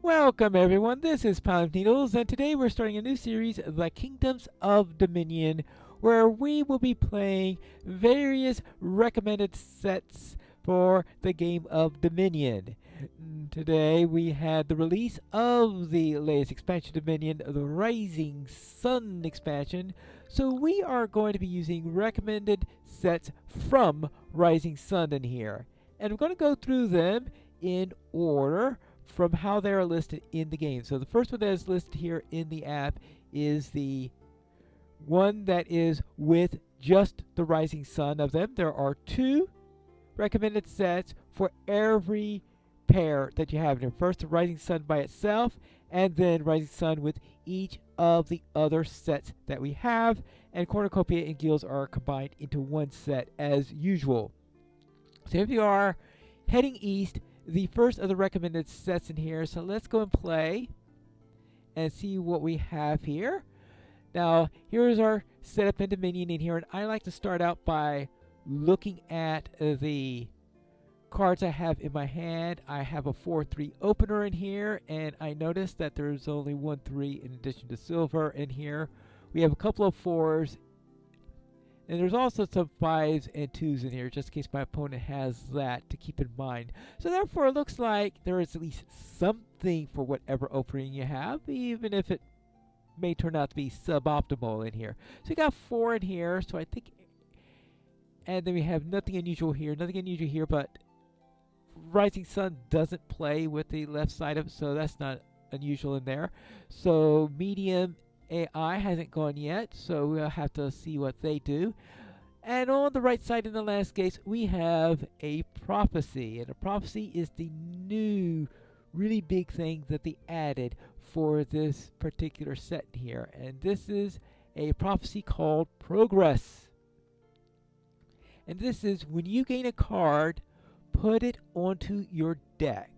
Welcome everyone, this is Pound of Needles, and today we're starting a new series, The Kingdoms of Dominion, where we will be playing various recommended sets for the game of Dominion. Today we had the release of the latest expansion Dominion, the Rising Sun expansion, so we are going to be using recommended sets from Rising Sun in here. And we're going to go through them in order from how they are listed in the game. So the first one that is listed here in the app is the one that is with just the Rising Sun of them. There are two recommended sets for every pair that you have here. First, the Rising Sun by itself, and then Rising Sun with each of the other sets that we have. And Cornucopia and Guilds are combined into one set as usual. So if you are heading east, the first of the recommended sets in here, so let's go and play and see what we have here. Now, here's our setup in Dominion in here, and I like to start out by looking at the cards I have in my hand. I have a 4-3 opener in here, and I notice that there's only 1-3 in addition to silver in here. We have a couple of 4s, and there's also some 5s and 2s in here, just in case my opponent has that to keep in mind. So therefore, it looks like there is at least something for whatever opening you have, even if it may turn out to be suboptimal in here. So we got 4 in here, so I think, and then we have nothing unusual here, but Rising Sun doesn't play with the left side of it, so that's not unusual in there. So medium AI hasn't gone yet, so we'll have to see what they do. And on the right side in the landscapes, we have a prophecy. And a prophecy is the new, really big thing that they added for this particular set here. And this is a prophecy called Progress. And this is when you gain a card, put it onto your deck.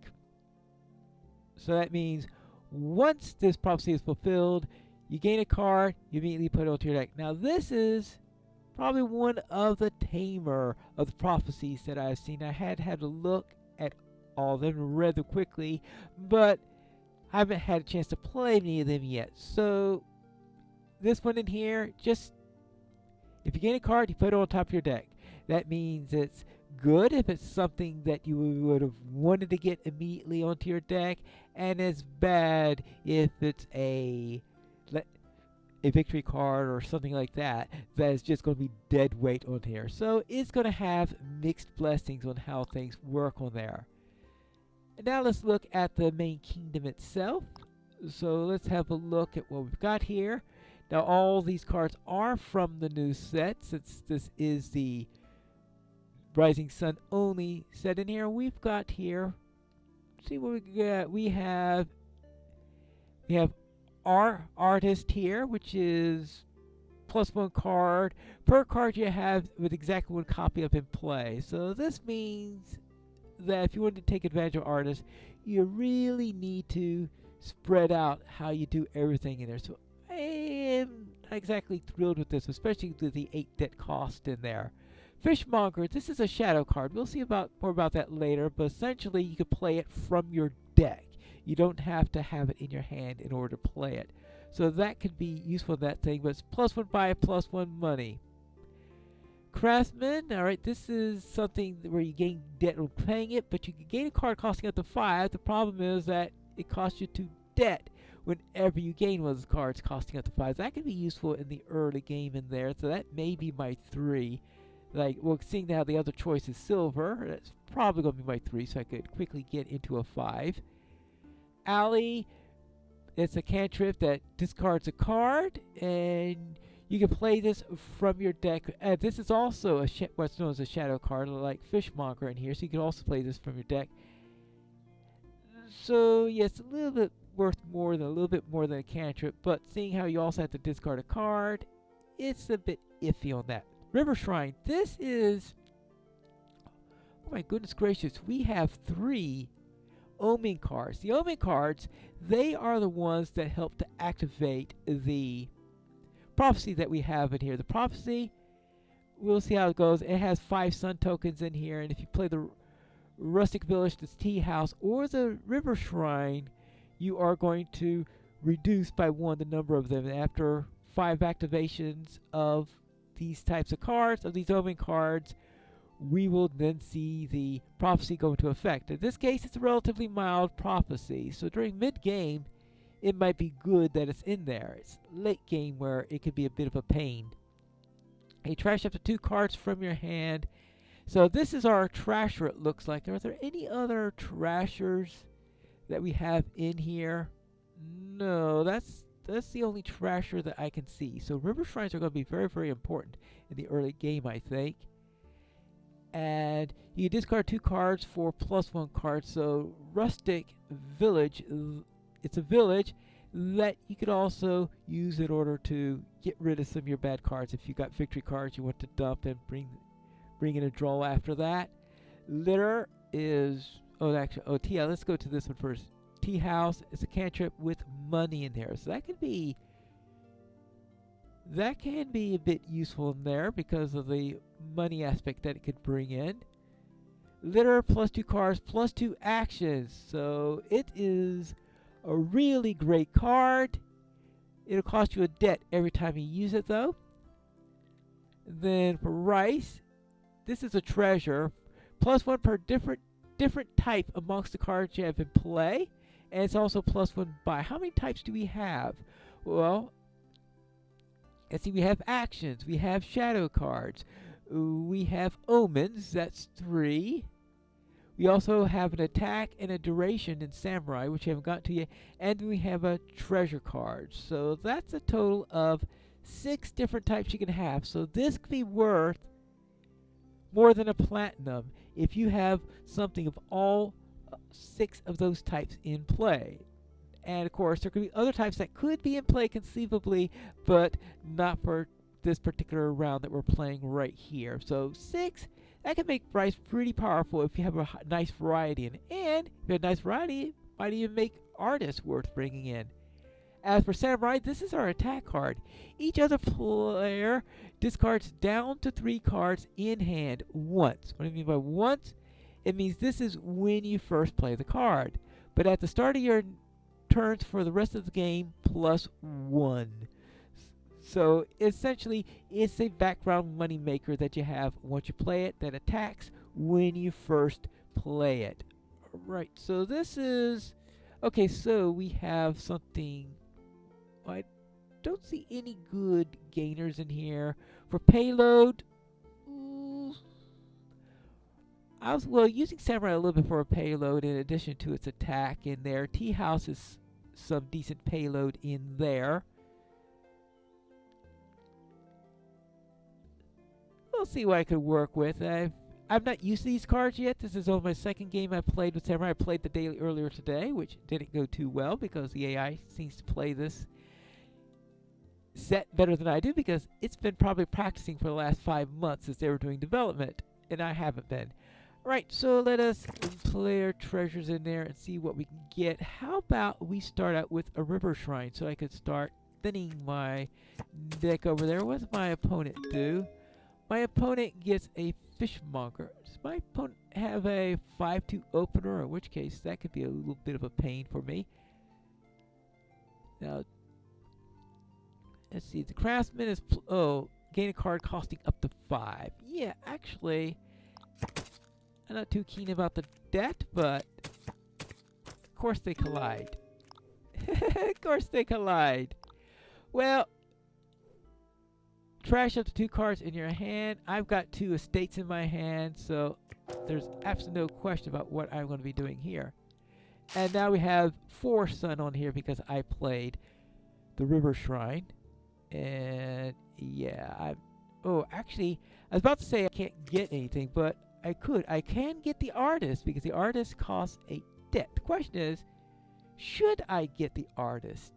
So that means once this prophecy is fulfilled, you gain a card, you immediately put it onto your deck. Now this is probably one of the tamer of the prophecies that I've seen. I had a look at all of them and read them quickly, but I haven't had a chance to play any of them yet. So this one in here, just if you gain a card, you put it on top of your deck. That means it's good if it's something that you would have wanted to get immediately onto your deck, and it's bad if it's a victory card or something like that that is just going to be dead weight on here. So it's going to have mixed blessings on how things work on there. And now let's look at the main kingdom itself. So let's have a look at what we've got here. Now all these cards are from the new set, since this is the Rising Sun only set in here. We've got here, see what we got. We have our artist here, which is +1 card per card you have with exactly 1 copy of in play. So this means that if you want to take advantage of artists, you really need to spread out how you do everything in there. So I am not exactly thrilled with this, especially with the 8 debt cost in there. Fishmonger, this is a shadow card. We'll see more about that later, but essentially you can play it from your deck. You don't have to have it in your hand in order to play it. So that could be useful in that thing, but it's +1 buy, +1 money. Craftsman, alright, this is something where you gain debt on playing it, but you can gain a card costing up to 5. The problem is that it costs you 2 debt whenever you gain one of those cards costing up to 5. That could be useful in the early game in there, so that may be my 3. Like, well, seeing how the other choice is silver, that's probably going to be my 3, so I could quickly get into a 5. Alley, it's a cantrip that discards a card, and you can play this from your deck. This is also what's known as a shadow card, like Fishmonger in here, so you can also play this from your deck. So, yes, yeah, a little bit more than a cantrip, but seeing how you also have to discard a card, it's a bit iffy on that. River Shrine, this is, oh my goodness gracious, we have 3 Omen cards. The Omen cards, they are the ones that help to activate the prophecy that we have in here. The prophecy, we'll see how it goes. It has 5 sun tokens in here, and if you play the Rustic Village, the Tea House, or the River Shrine, you are going to reduce by 1 the number of them. And after 5 activations of these types of cards, of these omen cards, we will then see the prophecy go into effect. In this case, it's a relatively mild prophecy, so during mid-game, it might be good that it's in there. It's late game where it could be a bit of a pain. You trash up to 2 cards from your hand. So this is our trasher, it looks like. Are there any other trashers that we have in here? No, that's the only trasher that I can see. So river shrines are going to be very, very important in the early game, I think. And you discard 2 cards for +1 cards. So rustic village, it's a village that you could also use in order to get rid of some of your bad cards. If you got victory cards you want to dump and bring in a draw after that. Litter is tea. Let's go to this one first. Tea house is a cantrip with money in there, so that can be a bit useful in there because of the money aspect that it could bring in. Litter +2 cards +2 actions, so it is a really great card. It'll cost you a debt every time you use it, though. Then for rice, this is a treasure. +1 per different type amongst the cards you have in play. And it's also +1 buy. How many types do we have? Well, let's see, we have actions. We have shadow cards. We have omens. That's 3. We also have an attack and a duration in Samurai, which I haven't got to yet. And we have a treasure card. So that's a total of 6 different types you can have. So this could be worth more than a platinum if you have something of all 6 of those types in play. And of course, there could be other types that could be in play conceivably, but not for this particular round that we're playing right here. So 6. That can make rice pretty powerful if you have a nice variety in it. And if you have a nice variety, it might even make artists worth bringing in. As for Samurai, this is our attack card. Each other player discards down to 3 cards in hand once. What do I mean by once? It means this is when you first play the card. But at the start of your turns for the rest of the game, +1. So essentially, it's a background money maker that you have once you play it that attacks when you first play it. Right, so this is... Okay, so we have something... I don't see any good gainers in here. For payload... I was using Samurai a little bit for a payload in addition to its attack in there. Tea House is some decent payload in there. We'll see what I could work with. I've not used these cards yet. This is only my second game I played with Samurai. I played the daily earlier today, which didn't go too well because the AI seems to play this set better than I do because it's been probably practicing for the last 5 months as they were doing development, and I haven't been. Right, so let us play our treasures in there and see what we can get. How about we start out with a river shrine so I could start thinning my deck over there. What does my opponent do? My opponent gets a fishmonger. Does my opponent have a 5-2 opener? In which case, that could be a little bit of a pain for me. Now, let's see. The craftsman is... gain a card costing up to 5. Yeah, actually, I'm not too keen about the debt, but... Of course they collide. Of course they collide. Well... Trash up to 2 cards in your hand. I've got 2 estates in my hand, so there's absolutely no question about what I'm going to be doing here. And now we have 4 sun on here because I played the river shrine. And yeah, actually, I was about to say I can't get anything, but I could. I can get the artist because the artist costs a debt. The question is, should I get the artist?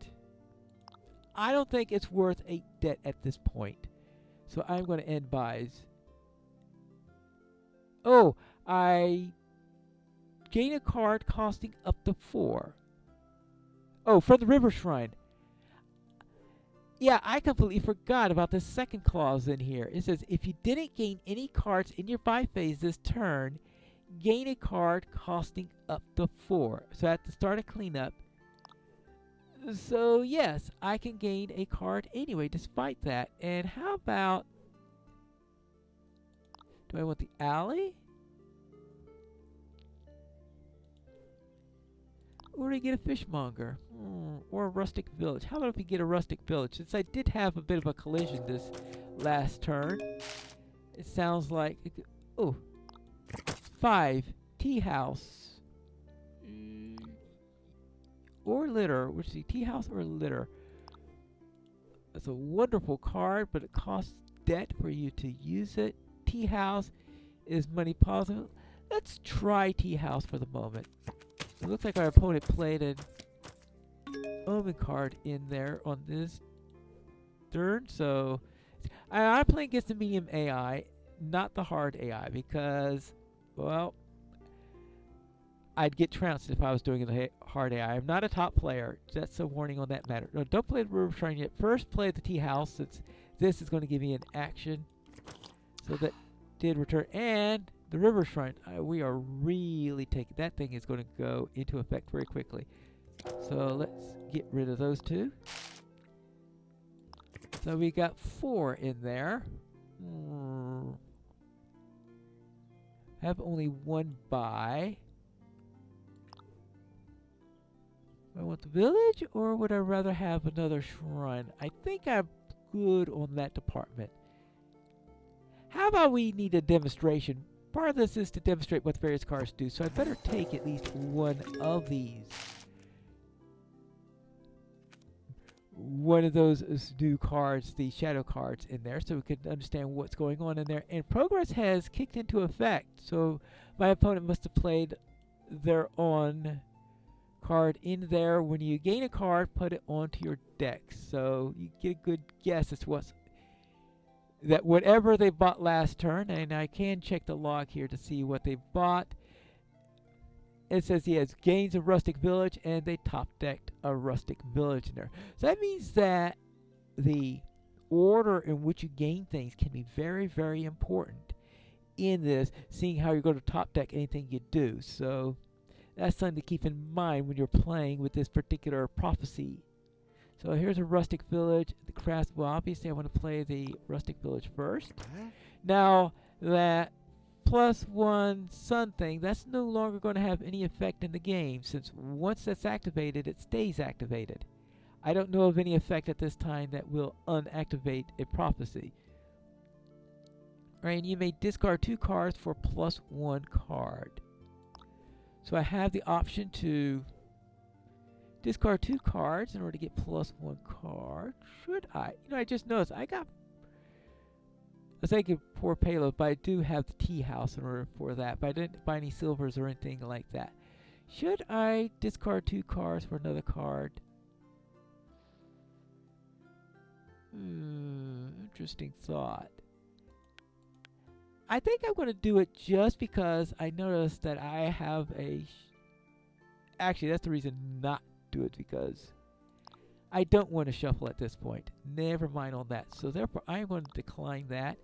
I don't think it's worth a debt at this point. So I'm going to end buys. Oh, I gain a card costing up to 4. Oh, from the river shrine. Yeah, I completely forgot about the second clause in here. It says, if you didn't gain any cards in your buy phase this turn, gain a card costing up to 4. So at the start of cleanup, So yes, I can gain a card anyway despite that. And how about, do I want the alley? Or do I get a fishmonger? Or a rustic village? How about if we get a rustic village? Since I did have a bit of a collision this last turn, it sounds like... Oh, 5. Tea house. Or litter. Which is the tea house or litter? That's a wonderful card, but it costs debt for you to use it. Tea house is money positive. Let's try tea house for the moment. It looks like our opponent played an omen card in there on this turn, so I'm playing against the medium AI, not the hard AI, because, well, I'd get trounced if I was doing the hard AI. I'm not a top player. That's a warning on that matter. No, don't play the river shrine yet. First, play the tea house, since this is going to give me an action. So that did return, and the river shrine. We are really taking that thing is going to go into effect very quickly. So let's get rid of those two. So we got 4 in there. Have only 1 buy. I want the village, or would I rather have another shrine? I think I'm good on that department. How about we need a demonstration? Part of this is to demonstrate what the various cards do, so I better take at least one of these. One of those new cards, the shadow cards in there, so we can understand what's going on in there. And progress has kicked into effect, so my opponent must have played their own card in there. When you gain a card, put it onto your deck, so you get a good guess as to what's that whatever they bought last turn. And I can check the log here to see what they bought. It says he has gains a rustic village, and they top decked a rustic village in there. So that means that the order in which you gain things can be very, very important in this, seeing how you're going to top deck anything you do. So that's something to keep in mind when you're playing with this particular prophecy. So here's a rustic village. The crafts, well, obviously I want to play the rustic village first. Now, that +1 sun thing, that's no longer going to have any effect in the game, since once that's activated, it stays activated. I don't know of any effect at this time that will unactivate a prophecy. Right, and you may discard 2 cards for +1 card. So I have the option to discard 2 cards in order to get +1 card. Should I? You know, I just noticed I was thinking poor payload, but I do have the tea house in order for that. But I didn't buy any silvers or anything like that. Should I discard 2 cards for another card? Interesting thought. I think I'm going to do it just because I noticed that I have a... Actually, that's the reason not to do it, because I don't want to shuffle at this point. Never mind on that. So therefore, I'm going to decline that.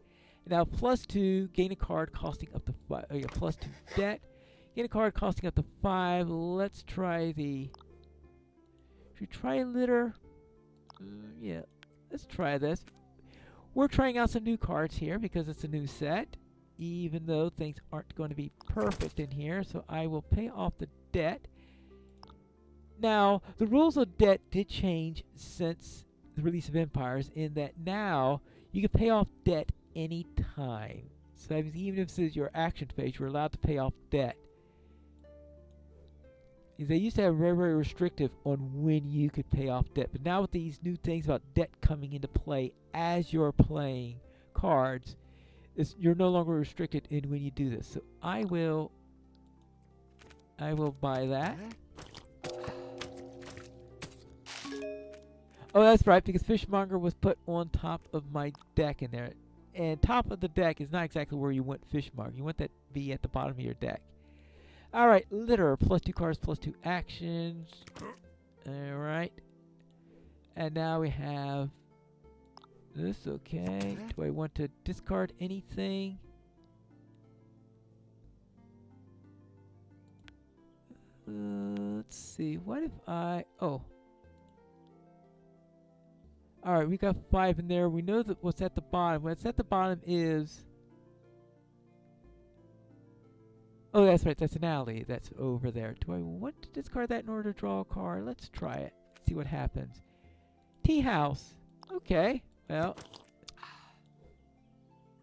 Now, +2, gain a card costing up to 5. +2 debt. Gain a card costing up to 5. Let's try the... Should we try litter? Yeah, let's try this. We're trying out some new cards here because it's a new set, even though things aren't going to be perfect in here. So I will pay off the debt. Now, the rules of debt did change since the release of Empires, in that now you can pay off debt any time. So that means even if this is your action phase, you're allowed to pay off debt. They used to have very, very restrictive on when you could pay off debt. But now with these new things about debt coming into play as you're playing cards, you're no longer restricted in when you do this. So I will buy that. Oh, that's right, because Fishmonger was put on top of my deck in there. And top of the deck is not exactly where you want Fishmonger. You want that to be at the bottom of your deck. Alright, litter. +2 cards, +2 actions. Alright. And now we have this, okay. Do I want to discard anything? Let's see. What if I... Oh. Alright, we got 5 in there. We know that what's at the bottom. What's at the bottom is... Oh, that's right. That's an alley. That's over there. Do I want to discard that in order to draw a card? Let's try it. See what happens. Tea house. Okay. Well.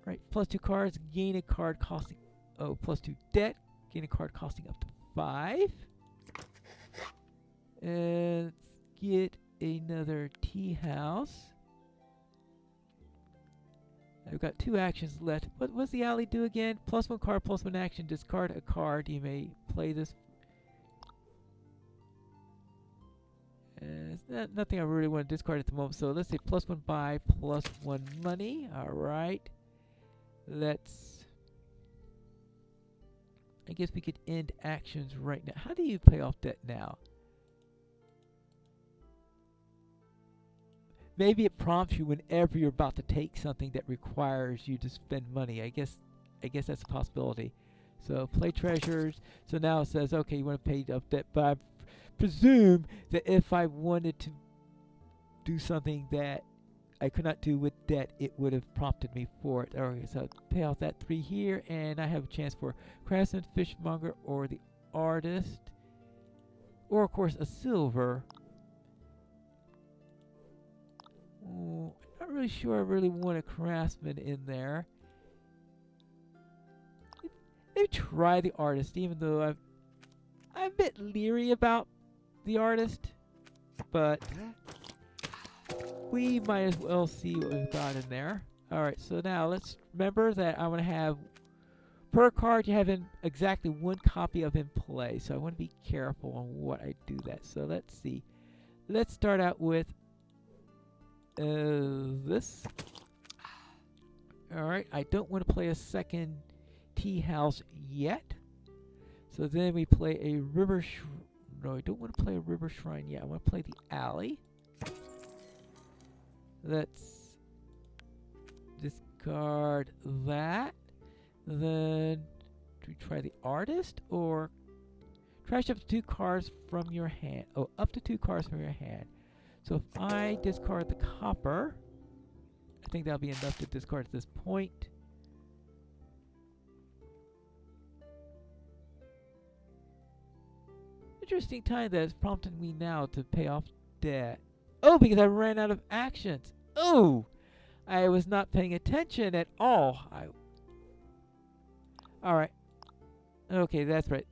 Right. Plus 2 cards. Gain a card costing... Oh, plus 2 debt. Gain a card costing up to 5. And let's get another tea house. I've got 2 actions left. What does the alley do again? Plus 1 card, plus 1 action. Discard a card. You may play this. It's nothing I really want to discard at the moment. So let's say plus 1 buy, plus 1 money. Alright. Let's... I guess we could end actions right now. How do you pay off debt now? Maybe it prompts you whenever you're about to take something that requires you to spend money. I guess that's a possibility. So play treasures. So now it says, okay, you want to pay off debt, but I presume that if I wanted to do something that I could not do with debt, it would have prompted me for it. Okay, so pay off that 3 here, and I have a chance for craftsman, fishmonger, or the artist, or of course a silver. Oh, I'm not really sure I really want a craftsman in there. Maybe try the artist, even though I'm a bit leery about the artist. But we might as well see what we've got in there. Alright, so now let's remember that I want to have, per card you have in exactly 1 copy of in play. So I want to be careful on what I do that. So let's see. Let's start out with this. Alright, I don't want to play a second tea house yet. So then we play a river no, I don't want to play a river shrine yet. I want to play the alley. Let's discard that. Then do we try the artist or trash up to 2 cards from your hand? Oh, up to 2 cards from your hand. So if I discard the copper, I think that'll be enough to discard at this point. Interesting time that is prompting me now to pay off debt. Oh, because I ran out of actions. Oh, I was not paying attention at all. Alright. Okay, that's right.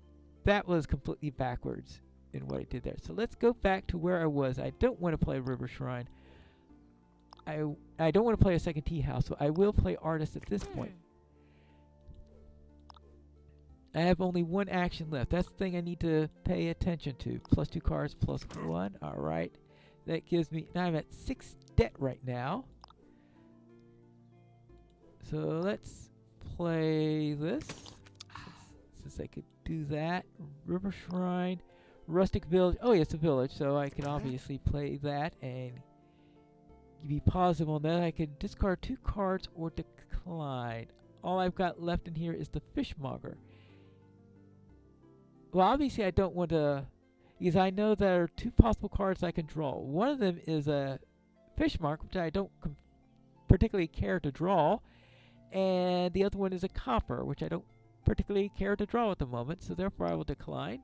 That was completely backwards in what I did there. So let's go back to where I was. I don't want to play River Shrine. I don't want to play a second tea house, so I will play artist at this point. I have only 1 action left. That's the thing I need to pay attention to. Plus 2 cards, plus 1. Alright. That gives me... Now I'm at 6 debt right now. So let's play this. Since I could do that. River Shrine. Rustic Village. Oh, yeah, it's a village, so I can obviously play that and be positive on that. I can discard 2 cards or decline. All I've got left in here is the Fishmonger. Well, obviously I don't want to, because I know there are 2 possible cards I can draw. One of them is a Fishmark, which I don't particularly care to draw, and the other one is a Copper, which I don't particularly care to draw at the moment, so therefore I will decline.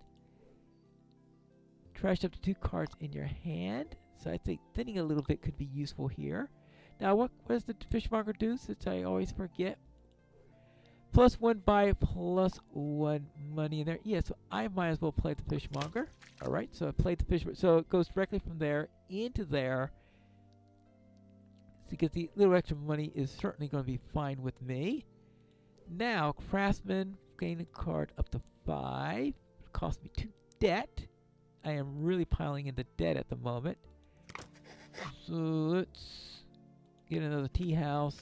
Trash up to 2 cards in your hand, so I think thinning a little bit could be useful here. Now, what does the Fishmonger do, since I always forget? Plus 1 buy, plus 1 money in there. Yeah, so I might as well play the Fishmonger. Alright, so I played the Fishmonger. So it goes directly from there into there. Because the little extra money is certainly going to be fine with me. Now, Craftsman, gain a card up to 5. It cost me 2 debt. I am really piling in the debt at the moment. So let's get another tea house.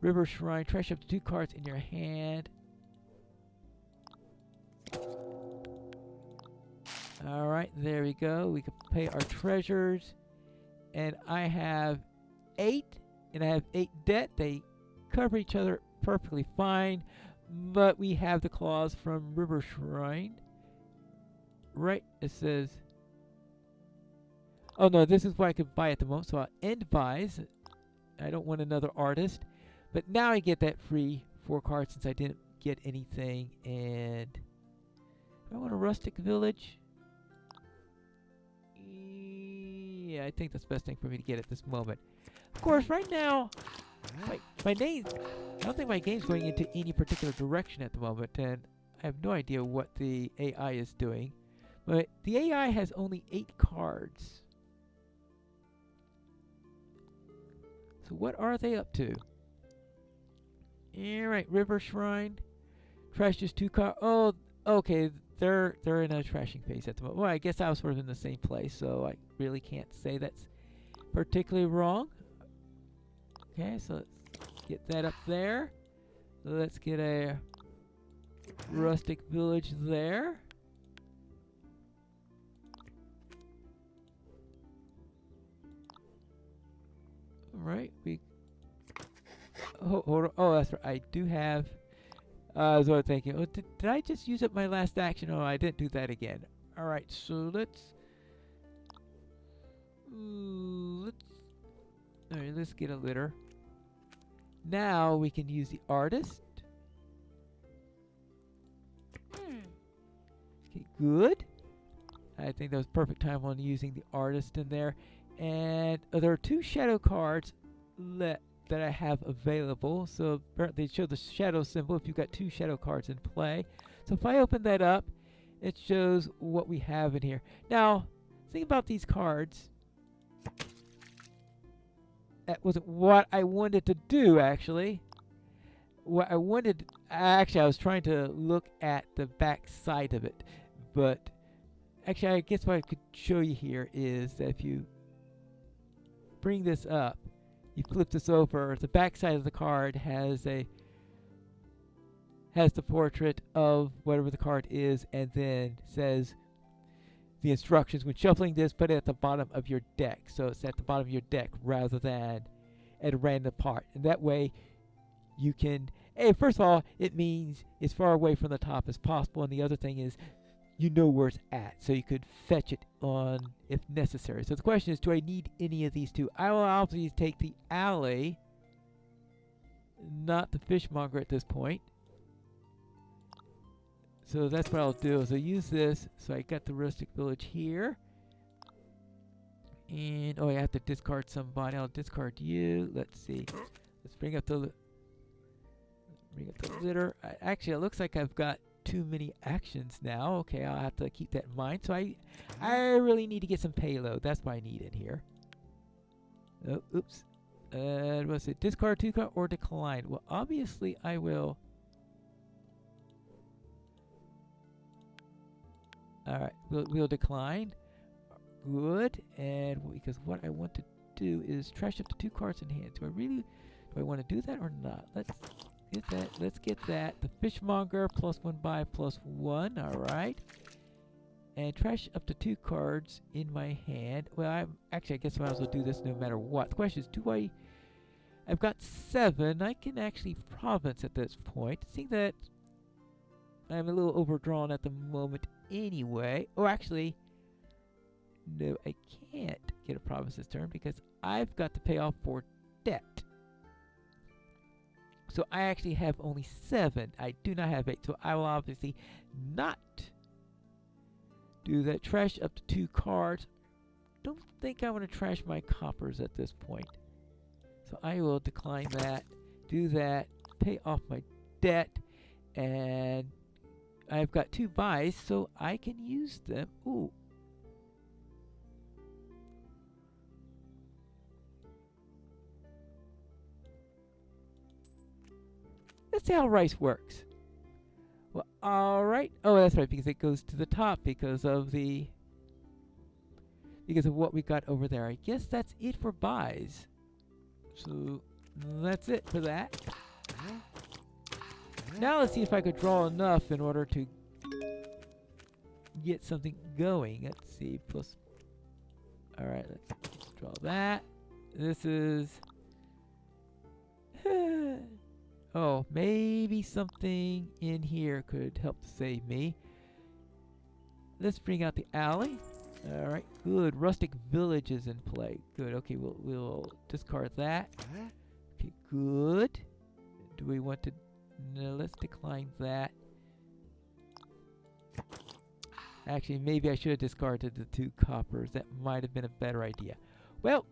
River Shrine, trash up to 2 cards in your hand. Alright, there we go. We can pay our treasures. And I have 8, and I have 8 debt. They cover each other perfectly fine. But we have the clause from River Shrine. Right, it says... Oh no, this is what I could buy at the moment. So I'll end buys. I don't want another artist. But now I get that free 4 cards since I didn't get anything. And do I want a rustic village? Yeah, I think that's the best thing for me to get at this moment. Of course, right now, my name, I don't think my game's going into any particular direction at the moment, and I have no idea what the AI is doing. But the AI has only 8 cards. So what are they up to? Alright, River Shrine. Trash just 2 cards. Oh, okay. They're in a trashing phase at the moment. Well, I guess I was sort of in the same place, so I really can't say that's particularly wrong. Okay, so let's get that up there. Let's get a rustic village there. Alright, hold on. Oh, that's right. I do have... I was thinking, oh, did I just use up my last action? Oh, I didn't do that again. Alright, so let's get a litter. Now we can use the artist. Okay, good. I think that was perfect time on using the artist in there. And there are 2 shadow cards that I have available. So they show the shadow symbol if you've got 2 shadow cards in play. So if I open that up, it shows what we have in here. Now, think about these cards. That wasn't what I wanted to do, actually. What I wanted... Actually, I was trying to look at the back side of it. But, actually, I guess what I could show you here is that if you bring this up, you flip this over, the back side of the card has the portrait of whatever the card is, and then says the instructions. When shuffling this, put it at the bottom of your deck. So it's at the bottom of your deck rather than at a random part. And that way you can... Hey, first of all, it means as far away from the top as possible. And the other thing is you know where it's at. So you could fetch it on if necessary. So the question is, do I need any of these 2? I will obviously take the alley, not the fishmonger at this point. So that's what I'll do, is I'll use this. So I got the rustic village here. And, oh, I have to discard somebody. I'll discard you. Let's see. Let's bring up the litter. Actually, it looks like I've got too many actions now. Okay, I'll have to keep that in mind. So I really need to get some payload. That's what I need in here. Oh, oops. What's it? Discard 2 card or decline? Well, obviously I will... Alright, we'll decline. Good. And because what I want to do is trash up to 2 cards in hand. Do I want to do that or not? Let's get that. Let's get that. The fishmonger +1 buy +1. Alright. And trash up to 2 cards in my hand. Well, I guess I might as well do this no matter what. The question is, I've got 7. I can actually province at this point. Seeing that I'm a little overdrawn at the moment anyway. Oh, actually, no, I can't get a province this turn because I've got to pay off for debt. So I actually have only 7. I do not have 8. So I will obviously not do that. Trash up to 2 cards. Don't think I want to trash my coppers at this point. So I will decline that. Do that. Pay off my debt. And I've got 2 buys, so I can use them. Ooh. Let's see how rice works. Well, alright. Oh, that's right, because it goes to the top because of what we got over there. I guess that's it for buys. So that's it for that. Now let's see if I could draw enough in order to get something going. Let's see. Plus. Alright, let's draw that. This is... oh, maybe something in here could help to save me. Let's bring out the alley. All right, good. Rustic village is in play. Good. Okay, we'll discard that. Okay, good. Do we want to? No, let's decline that. Actually, maybe I should have discarded the 2 coppers. That might have been a better idea. Well,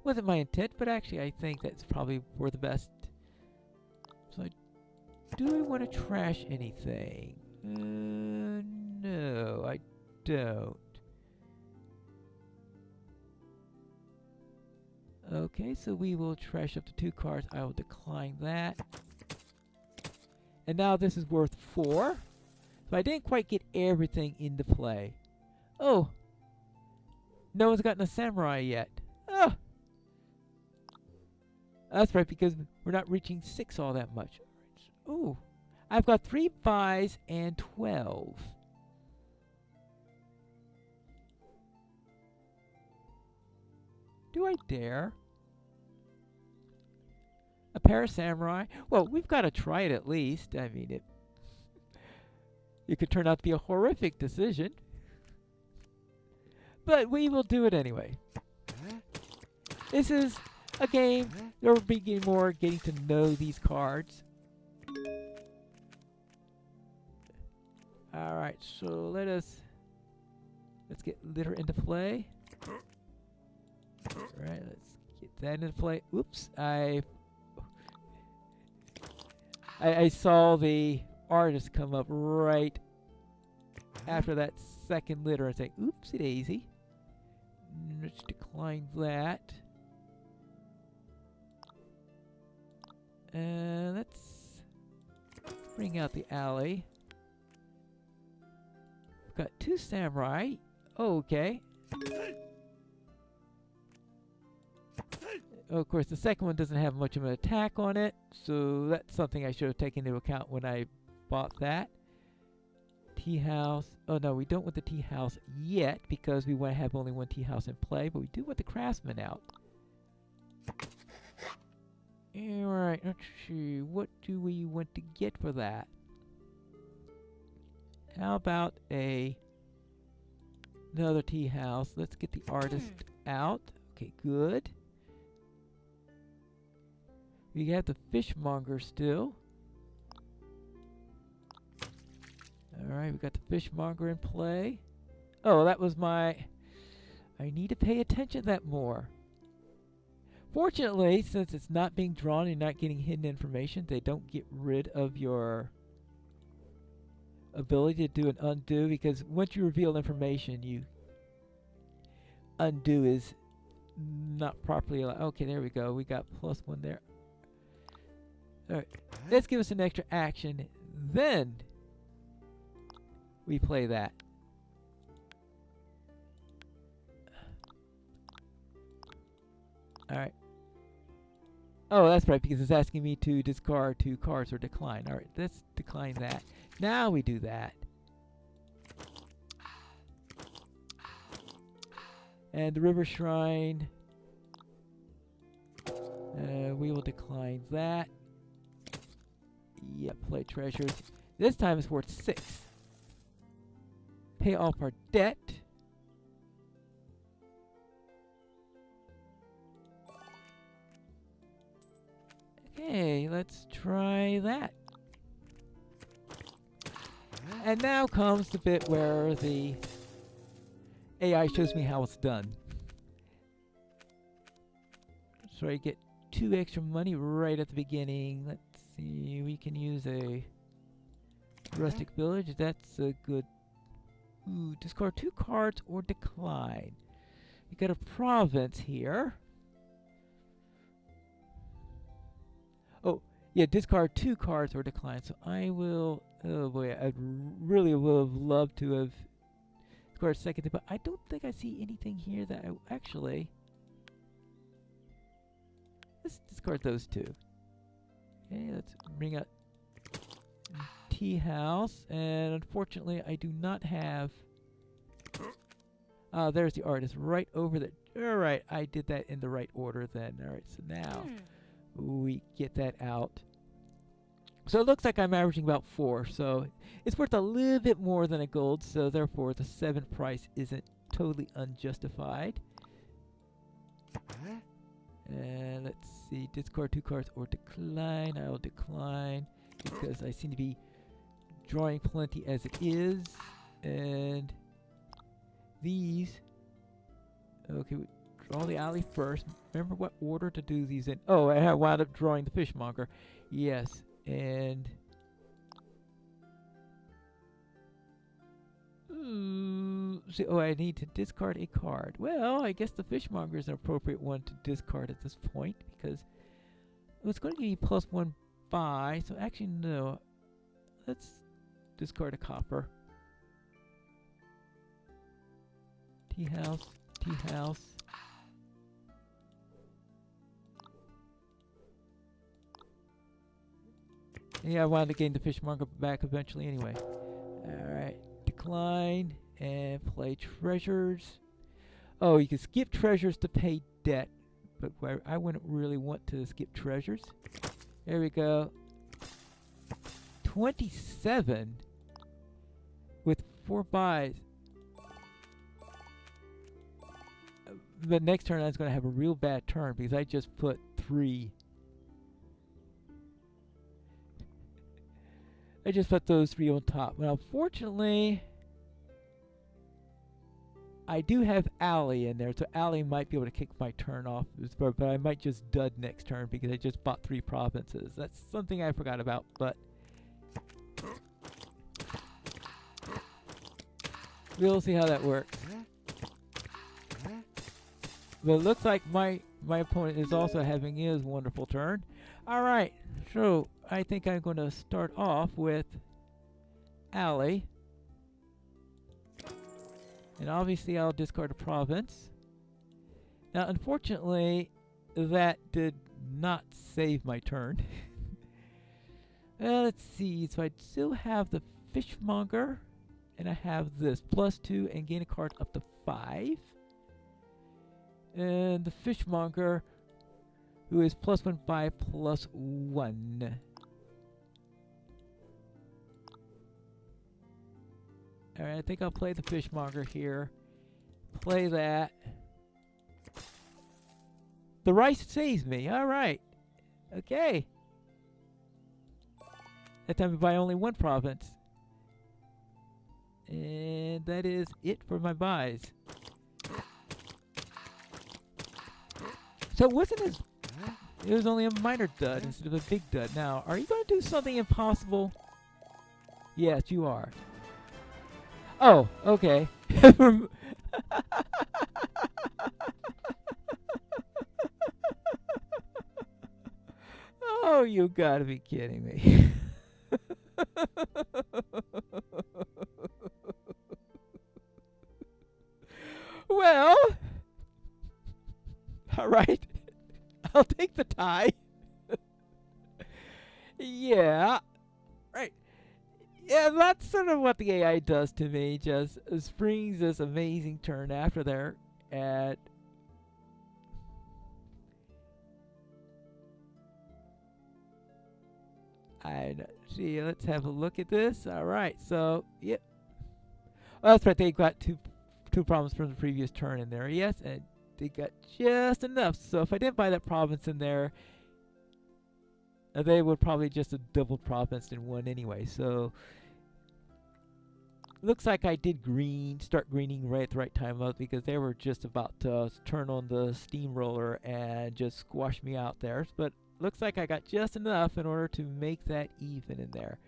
wasn't my intent, but actually I think that's probably for the best. So, do I want to trash anything? No, I don't. Okay, so we will trash up to 2 cards. I will decline that. And now this is worth 4. So I didn't quite get everything into play. Oh, no one's gotten a samurai yet. Oh, that's right, because we're not reaching 6 all that much. Oh, I've got 3 5s and 12. Do I dare? A pair of samurai? Well, we've got to try it at least. I mean, it could turn out to be a horrific decision. But we will do it anyway. This is a game that we're beginning more getting to know these cards. Alright, so let's get litter into play. Alright, let's get that into play. Oops, I saw the artist come up right after that second litter and say, oopsie daisy. Let's decline that. And let's bring out the alley. We've got 2 samurai. Oh, okay. Of course, the second one doesn't have much of an attack on it, so that's something I should have taken into account when I bought that. Tea house. Oh no, we don't want the tea house yet because we want to have only 1 tea house in play, but we do want the craftsman out. Alright, let's see. What do we want to get for that? How about another tea house? Let's get the artist out. Okay, good. We got the fishmonger still. Alright, we got the fishmonger in play. Oh, that was my... I need to pay attention to that more. Fortunately, since it's not being drawn and not getting hidden information, they don't get rid of your ability to do an undo, because once you reveal information, you undo is not properly allowed. Okay, there we go. We got +1 there. Alright, let's give us an extra action. Then we play that. Alright. Oh, that's right, because it's asking me to discard 2 cards or decline. Alright, let's decline that. Now we do that. And the river shrine. We will decline that. Yep, play treasures. This time it's worth 6. Pay off our debt. Okay, let's try that. And now comes the bit where the AI shows me how it's done. So I get 2 extra money right at the beginning. Let's see, we can use a rustic village. That's a good... Ooh, discard 2 cards or decline. We got a province here. Oh, yeah, discard 2 cards or decline. So I will... Oh boy, I really would have loved to have discarded second, but I don't think I see anything here that I actually... Let's discard those 2. Okay, let's bring up tea house, and unfortunately I do not have... there's the artist right over there. Alright, I did that in the right order then. Alright, so now we get that out. So it looks like I'm averaging about 4. So it's worth a little bit more than a gold. So therefore, the 7 price isn't totally unjustified. And let's see, discard 2 cards or decline. I will decline because I seem to be drawing plenty as it is. And these, okay, we draw the alley first. Remember what order to do these in. Oh, I wound up drawing the fishmonger. Yes, and see, oh, I need to discard a card. Well, I guess the fishmonger is an appropriate one to discard at this point because it's going to give me +1 buy. So actually, no. Let's discard a copper. Tea house, tea house. Yeah, I wanted to gain the fishmonger back eventually anyway. Alright, decline and play treasures. Oh, you can skip treasures to pay debt, but I wouldn't really want to skip treasures. There we go. 27 with 4 buys. The next turn I was going to have a real bad turn because I just put 3. I just put those 3 on top. Now, fortunately, I do have Alley in there, so Alley might be able to kick my turn off, but I might just dud next turn because I just bought 3 provinces. That's something I forgot about, but we'll see how that works. But it looks like my opponent is also having his wonderful turn. Alright, so I think I'm going to start off with Alley. And obviously I'll discard a province. Now unfortunately, that did not save my turn. Let's see, so I still have the fishmonger. And I have this +2 and gain a card up to 5. And the fishmonger, who is +1 5 +1. Alright, I think I'll play the fishmonger here. Play that. The rice saves me. Alright. Okay. That time I buy only 1 province. And that is it for my buys. So it wasn't as... It was only a minor dud instead of a big dud. Now, are you going to do something impossible? Yes, you are. Oh, okay. Oh, you gotta be kidding me. Well, all right. I'll take the tie. Yeah. Right. Yeah, that's sort of what the AI does to me. Just springs this amazing turn after there at... see, let's have a look at this. All right, so, yep. Oh, that's right, they got two problems from the previous turn in there. Yes, and they got just enough. So if I didn't buy that province in there, they would probably just have doubled province in one anyway. So looks like I did start greening right at the right time up because they were just about to turn on the steamroller and just squash me out there. But looks like I got just enough in order to make that even in there.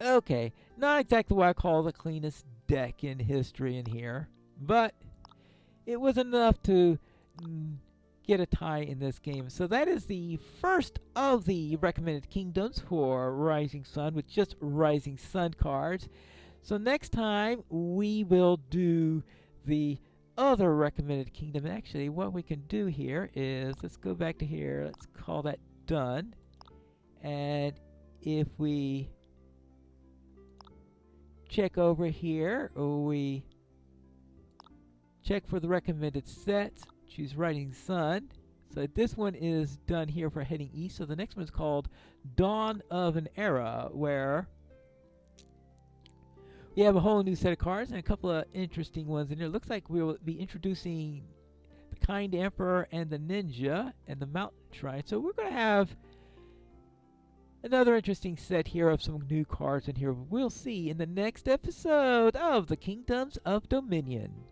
Okay, not exactly what I call the cleanest deck in history in here, but it was enough to get a tie in this game. So that is the first of the recommended kingdoms for Rising Sun with just Rising Sun cards. So next time we will do the other recommended kingdom. Actually, what we can do here is, let's go back to here, let's call that done. And if we check over here, we check for the recommended sets, choose Rising Sun. So this one is done here for heading east. So the next one is called Dawn of an Era, where we have a whole new set of cards and a couple of interesting ones in there. Looks like we will be introducing the Kind Emperor and the Ninja and the Mountain Shrine. So we're going to have another interesting set here of some new cards in here. We'll see in the next episode of the Kingdoms of Dominion.